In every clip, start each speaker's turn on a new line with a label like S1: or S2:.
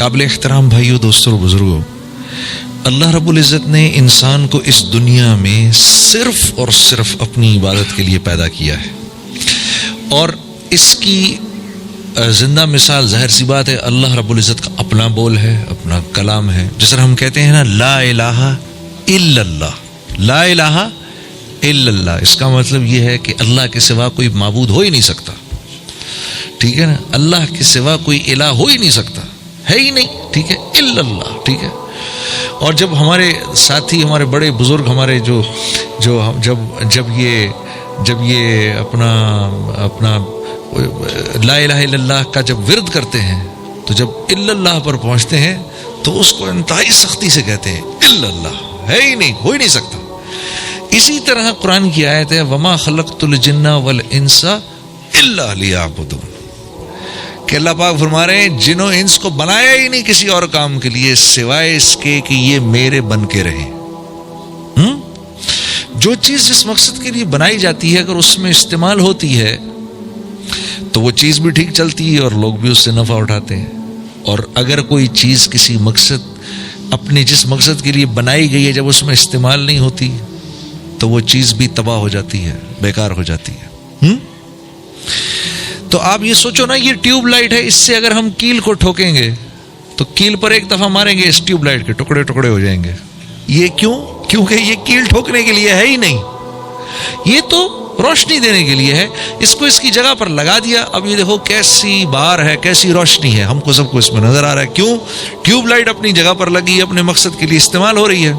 S1: قابل احترام بھائیو، دوستوں اور بزرگوں، اللہ رب العزت نے انسان کو اس دنیا میں صرف اور صرف اپنی عبادت کے لیے پیدا کیا ہے، اور اس کی زندہ مثال ظاہر سی بات ہے اللہ رب العزت کا اپنا بول ہے، اپنا کلام ہے. جس طرح ہم کہتے ہیں نا لا الہ الا اللہ، لا الہ الا اللہ، اس کا مطلب یہ ہے کہ اللہ کے سوا کوئی معبود ہو ہی نہیں سکتا. ٹھیک ہے نا، اللہ کے سوا کوئی الہ ہو ہی نہیں سکتا، ہے ہی نہیں. ٹھیک ہے، الا اللہ. ٹھیک ہے. اور جب ہمارے ساتھی، ہمارے بڑے بزرگ، ہمارے جو جب یہ اپنا لا الہ الا اللہ کا جب ورد کرتے ہیں، تو جب الا اللہ پر پہنچتے ہیں تو اس کو انتہائی سختی سے کہتے ہیں الا اللہ، ہے ہی نہیں، ہو ہی نہیں سکتا. اسی طرح قرآن کی آیت ہے وما خلقت الجن والانس الا لیعبدون، کہ اللہ پاک فرما رہے ہیں جن و انس کو بنایا ہی نہیں کسی اور کام کے لیے سوائے اس کے کہ یہ میرے بن کے رہیں. جو چیز جس مقصد کے لیے بنائی جاتی ہے اگر اس میں استعمال ہوتی ہے تو وہ چیز بھی ٹھیک چلتی ہے اور لوگ بھی اس سے نفع اٹھاتے ہیں. اور اگر کوئی چیز کسی مقصد، اپنے جس مقصد کے لیے بنائی گئی ہے، جب اس میں استعمال نہیں ہوتی تو وہ چیز بھی تباہ ہو جاتی ہے، بیکار ہو جاتی ہے. تو آپ یہ سوچو نا، یہ ٹیوب لائٹ ہے، اس سے اگر ہم کیل کو ٹھوکیں گے تو کیل پر ایک دفعہ ماریں گے، اس ٹیوب لائٹ کے ٹکڑے ٹکڑے ہو جائیں گے. یہ کیوں؟ کیونکہ یہ کیل ٹھوکنے کے لیے ہے ہی نہیں، یہ تو روشنی دینے کے لیے ہے. اس کو اس کی جگہ پر لگا دیا، اب یہ دیکھو کیسی بہار ہے، کیسی روشنی ہے، ہم کو سب کو اس میں نظر آ رہا ہے. کیوں؟ ٹیوب لائٹ اپنی جگہ پر لگی، اپنے مقصد کے لیے استعمال ہو رہی ہے.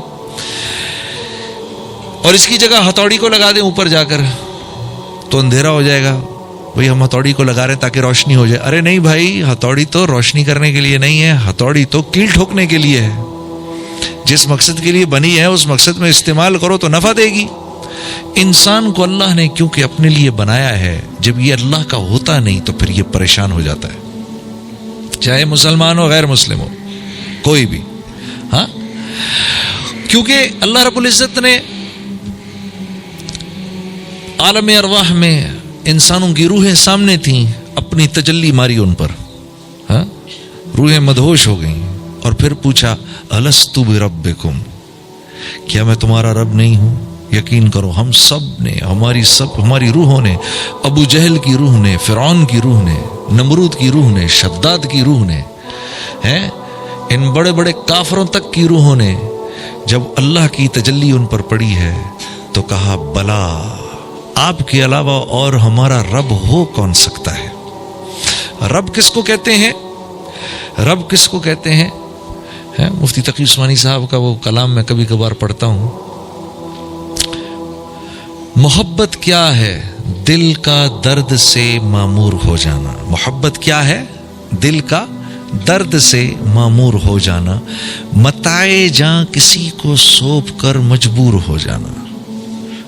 S1: اور اس کی جگہ ہتھوڑی کو لگا دیں اوپر جا کر تو اندھیرا ہو جائے گا. بھئی ہم ہتھوڑی کو لگا رہے ہیں تاکہ روشنی ہو جائے. ارے نہیں بھائی، ہتھوڑی تو روشنی کرنے کے لیے نہیں ہے، ہتھوڑی تو کیل ٹھوکنے کے لیے ہے. جس مقصد کے لیے بنی ہے اس مقصد میں استعمال کرو تو نفع دے گی. انسان کو اللہ نے کیونکہ اپنے لیے بنایا ہے، جب یہ اللہ کا ہوتا نہیں تو پھر یہ پریشان ہو جاتا ہے، چاہے مسلمان ہو غیر مسلم ہو، کوئی بھی. ہاں، کیونکہ اللہ رب العزت نے عالم ارواح میں انسانوں کی روحیں سامنے تھیں، اپنی تجلی ماری ان پر. ہاں، روحیں مدہوش ہو گئیں اور پھر پوچھا الست بربکم، کیا میں تمہارا رب نہیں ہوں؟ یقین کرو ہم سب نے، ہماری روحوں نے، ابو جہل کی روح نے، فرعون کی روح نے، نمرود کی روح نے، شداد کی روح نے، ان بڑے بڑے کافروں تک کی روحوں نے جب اللہ کی تجلی ان پر پڑی ہے تو کہا بلا، آپ کے علاوہ اور ہمارا رب ہو کون سکتا ہے؟ رب کس کو کہتے ہیں؟ رب کس کو کہتے ہیں؟ مفتی تقی عثمانی صاحب کا وہ کلام میں کبھی کبھار پڑھتا ہوں. محبت کیا ہے؟ دل کا درد سے معمور ہو جانا. محبت کیا ہے؟ دل کا درد سے معمور ہو جانا، متاع جاں کسی کو سونپ کر مجبور ہو جانا.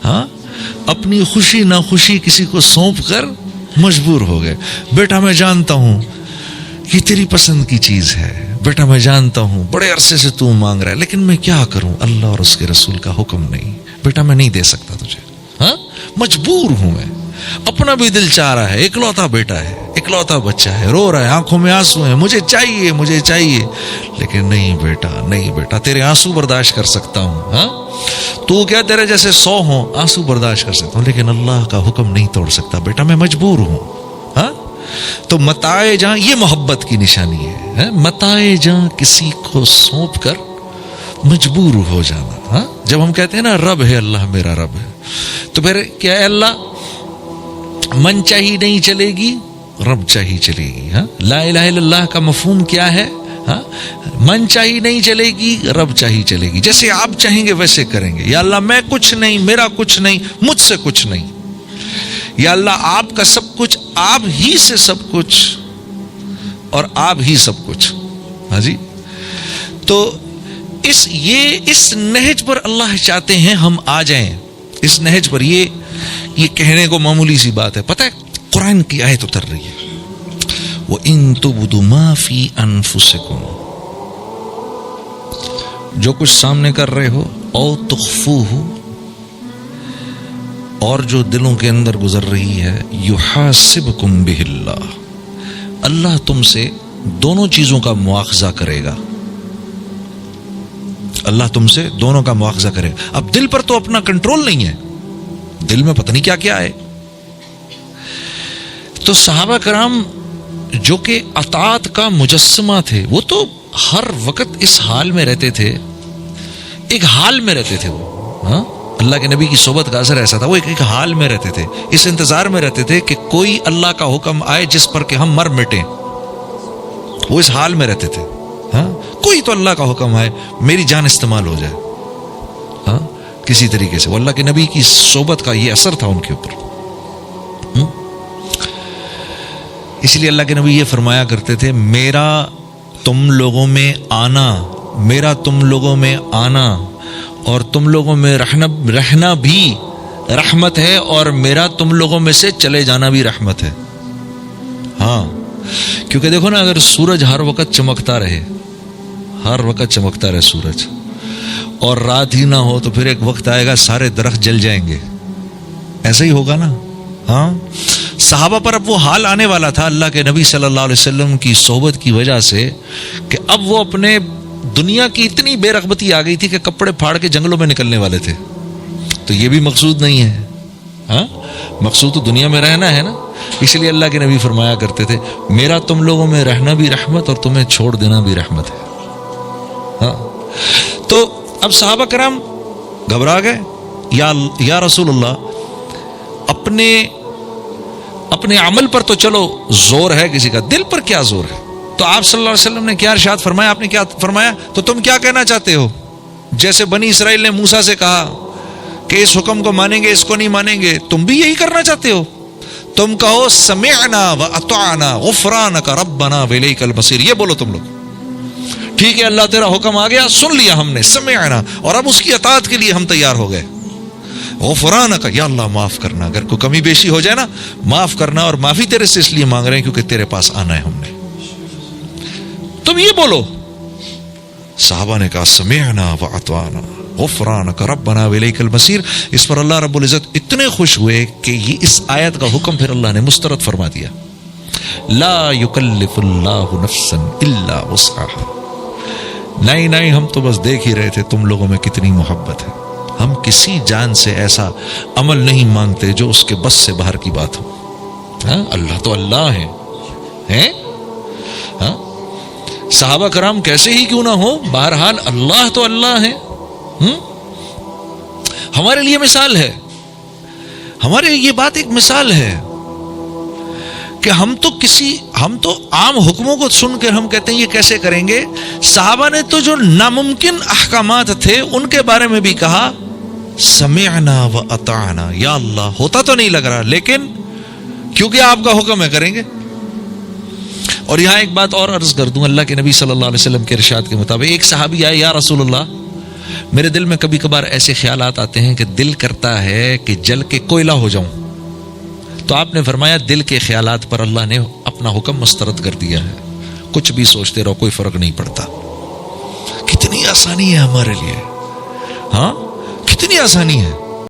S1: ہاں، اپنی خوشی نہ خوشی کسی کو سونپ کر مجبور ہو گئے. بیٹا میں جانتا ہوں یہ تیری پسند کی چیز ہے، بیٹا میں جانتا ہوں بڑے عرصے سے تو مانگ رہا ہے، لیکن میں کیا کروں، اللہ اور اس کے رسول کا حکم نہیں، بیٹا میں نہیں دے سکتا تجھے. ہاں، مجبور ہوں میں، اپنا بھی دل چاہ رہا ہے، اکلوتا بیٹا ہے، اکلوتا بچہ ہے، رو رہا ہے، آنکھوں میں آنسو ہیں، مجھے چاہیے مجھے چاہیے، لیکن نہیں بیٹا نہیں بیٹا، تیرے آنسو برداشت کر سکتا ہوں. ہاں، تو کیا تیرے جیسے 100 ہوں آنسو برداشت کر سکتا ہوں، لیکن اللہ کا حکم نہیں توڑ سکتا، بیٹا میں مجبور ہوں. ہاں، تو متاع جاں یہ محبت کی نشانی ہے، متاع جاں کسی کو سونپ کر مجبور ہو جانا. ہاں، جب ہم کہتے ہیں نا رب ہے اللہ میرا رب ہے، تو پھر کیا ہے؟ اللہ من چاہی نہیں چلے گی، رب چاہی چلے گی. ہاں، لا الہ الا اللہ کا مفہوم کیا ہے؟ ہاں، من چاہی نہیں چلے گی، رب چاہی چلے گی. جیسے آپ چاہیں گے ویسے کریں گے. یا اللہ میں کچھ نہیں، میرا کچھ نہیں، مجھ سے کچھ نہیں. یا اللہ آپ کا سب کچھ، آپ ہی سے سب کچھ اور آپ ہی سب کچھ. ہاں جی، تو اس نہج پر اللہ چاہتے ہیں ہم آ جائیں، اس نہج پر. یہ کہنے کو معمولی سی بات ہے، پتہ ہے قرآن کی آیت اتر رہی ہے وَإِن تُبْدُوا مَا فِي أَنفُسِكُمْ، جو کچھ سامنے کر رہے ہو، او تخفوہ، اور جو دلوں کے اندر گزر رہی ہے، یحاسبکم بہ اللہ، اللہ تم سے دونوں چیزوں کا مواخذہ کرے گا. اللہ تم سے دونوں کا مواخذہ کرے گا. اب دل پر تو اپنا کنٹرول نہیں ہے, دل میں پتہ نہیں کیا کیا ہے. تو صحابہ کرام جو کہ اطاعت کا مجسمہ تھے, وہ تو ہر وقت اس حال میں رہتے تھے, ایک حال میں رہتے تھے وہ. ہاں, اللہ کے نبی کی صحبت کا اثر ایسا تھا, وہ ایک حال میں رہتے تھے, اس انتظار میں رہتے تھے کہ کوئی اللہ کا حکم آئے جس پر کہ ہم مر مٹیں. وہ اس حال میں رہتے تھے. ہاں, کوئی تو اللہ کا حکم آئے, میری جان استعمال ہو جائے. ہاں, کسی طریقے سے. وہ اللہ کے نبی کی صحبت کا یہ اثر تھا ان کے اوپر. اس لیے اللہ کے نبی یہ فرمایا کرتے تھے, میرا تم لوگوں میں آنا, میرا تم لوگوں میں آنا اور تم لوگوں میں رہنا بھی رحمت ہے, اور میرا تم لوگوں میں سے چلے جانا بھی رحمت ہے. ہاں, کیونکہ دیکھو نا, اگر سورج ہر وقت چمکتا رہے, ہر وقت چمکتا رہے سورج, اور رات ہی نہ ہو, تو پھر ایک وقت آئے گا سارے درخت جل جائیں گے. ایسا ہی ہوگا نا. ہاں, صحابہ پر اب وہ حال آنے والا تھا اللہ کے نبی صلی اللہ علیہ وسلم کی صحبت کی وجہ سے, کہ اب وہ اپنے دنیا کی اتنی بے رغبتی آ گئی تھی کہ کپڑے پھاڑ کے جنگلوں میں نکلنے والے تھے. تو یہ بھی مقصود نہیں ہے. ہاں, مقصود تو دنیا میں رہنا ہے نا. اس لیے اللہ کے نبی فرمایا کرتے تھے, میرا تم لوگوں میں رہنا بھی رحمت اور تمہیں چھوڑ دینا بھی رحمت ہے. ہاں, تو اب صحابہ کرام گھبرا گئے, یا رسول اللہ, اپنے عمل پر تو چلو زور ہے کسی کا, دل پر کیا زور ہے؟ تو آپ صلی اللہ علیہ وسلم نے کیا ارشاد فرمایا, آپ نے کیا فرمایا, تو تم کیا کہنا چاہتے ہو؟ جیسے بنی اسرائیل نے موسیٰ سے کہا کہ اس حکم کو مانیں گے, اس کو نہیں مانیں گے, تم بھی یہی کرنا چاہتے ہو؟ تم کہو سمعنا واطعنا غفرانک ربنا والیک المصیر. یہ بولو تم لوگ, ٹھیک ہے اللہ تیرا حکم آ گیا, سن لیا ہم نے, سمعنا, اور اب اس کی اطاعت کے لیے ہم تیار ہو گئے. غفرانک, یا اللہ معاف کرنا, اگر کوئی کمی بیشی ہو جائے نا معاف کرنا, اور معافی تیرے سے اس لیے مانگ رہے ہیں کیونکہ تیرے پاس آنا ہے ہم نے. تم یہ بولو. صحابہ نے کہا سمعنا واطعنا غفرانک ربنا والیک المصیر. اس پر اللہ رب العزت اتنے خوش ہوئے کہ یہ اس آیت کا حکم پھر اللہ نے مسترد فرما دیا, لا یکلف اللہ نفسا الا وسعها. نہیں, ہم تو بس دیکھ ہی رہے تھے تم لوگوں میں کتنی محبت ہے, ہم کسی جان سے ایسا عمل نہیں مانگتے جو اس کے بس سے باہر کی بات ہو. ہاں, اللہ تو اللہ ہے. ہاں, صحابہ کرام کیسے ہی کیوں نہ ہو, بہرحال اللہ تو اللہ ہے. ہمارے لیے مثال ہے, ہمارے یہ بات ایک مثال ہے کہ ہم تو عام حکموں کو سن کر ہم کہتے ہیں یہ کیسے کریں گے. صحابہ نے تو جو ناممکن احکامات تھے ان کے بارے میں بھی کہا سمعنا و اطعنا, یا اللہ ہوتا تو نہیں لگ رہا لیکن کیونکہ آپ کا حکم ہے کریں گے. اور یہاں ایک بات اور عرض کر دوں, اللہ کے نبی صلی اللہ علیہ وسلم کے ارشاد کے مطابق ایک صحابی آئے, یا رسول اللہ میرے دل میں کبھی کبھار ایسے خیالات آتے ہیں کہ دل کرتا ہے کہ جل کے کوئلہ ہو جاؤں. تو آپ نے فرمایا دل کے خیالات پر اللہ نے اپنا حکم مسترد کر دیا ہے, کچھ بھی سوچتے رہو کوئی فرق نہیں پڑتا. کتنی آسانی ہے ہمارے لیے. ہاں, کتنی آسانی ہے.